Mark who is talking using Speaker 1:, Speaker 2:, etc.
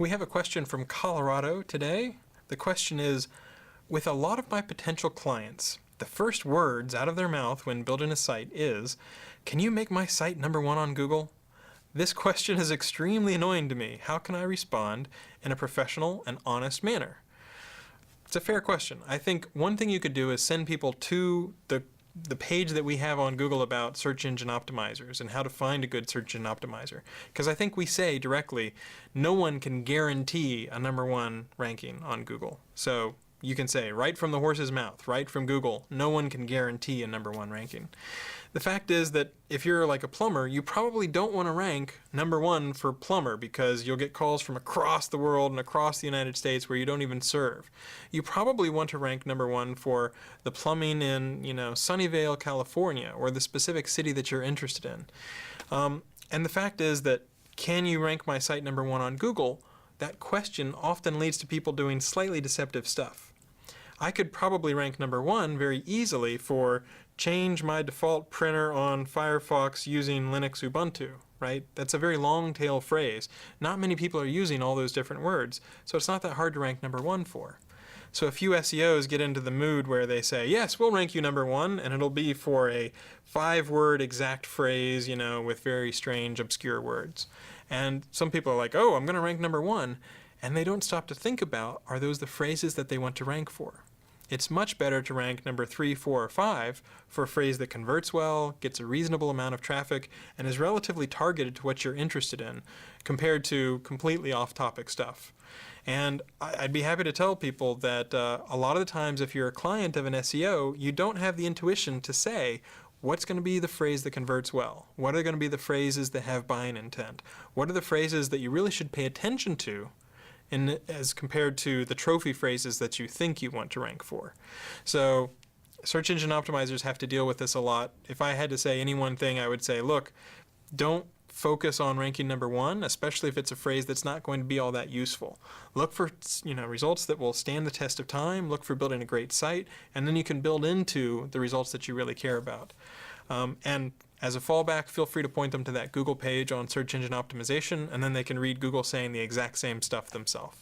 Speaker 1: We have a question from Colorado today. The question is, with a lot of my potential clients, the first words out of their mouth when building a site is, "Can you make my site #1 on Google?" This question is extremely annoying to me. How can I respond in a professional and honest manner? It's a fair question. I think one thing you could do is send people to the page that we have on Google about search engine optimizers and how to find a good search engine optimizer. Because I think we say directly, no one can guarantee a #1 ranking on Google. So you can say, right from the horse's mouth, right from Google, no one can guarantee a #1 ranking. The fact is that if you're like a plumber, you probably don't want to rank #1 for plumber because you'll get calls from across the world and across the United States where you don't even serve. You probably want to rank #1 for the plumbing in, Sunnyvale, California, or the specific city that you're interested in. And the fact is that, can you rank my site #1 on Google? That question often leads to people doing slightly deceptive stuff. I could probably rank #1 very easily for change my default printer on Firefox using Linux Ubuntu, right? That's a very long tail phrase. Not many people are using all those different words, so it's not that hard to rank #1 for. So a few SEOs get into the mood where they say, yes, we'll rank you #1, and it'll be for a 5-word exact phrase, with very strange, obscure words. And some people are like, oh, I'm going to rank #1, and they don't stop to think about, are those the phrases that they want to rank for? It's much better to rank #3, 4, or 5 for a phrase that converts well, gets a reasonable amount of traffic, and is relatively targeted to what you're interested in, compared to completely off-topic stuff. And I'd be happy to tell people that a lot of the times if you're a client of an SEO, you don't have the intuition to say, what's going to be the phrase that converts well? What are going to be the phrases that have buying intent? What are the phrases that you really should pay attention to as compared to the trophy phrases that you think you want to rank for? So search engine optimizers have to deal with this a lot. If I had to say any one thing, I would say, look, don't focus on ranking #1, especially if it's a phrase that's not going to be all that useful. Look for results that will stand the test of time, look for building a great site, and then you can build into the results that you really care about. And as a fallback, feel free to point them to that Google page on search engine optimization, and then they can read Google saying the exact same stuff themselves.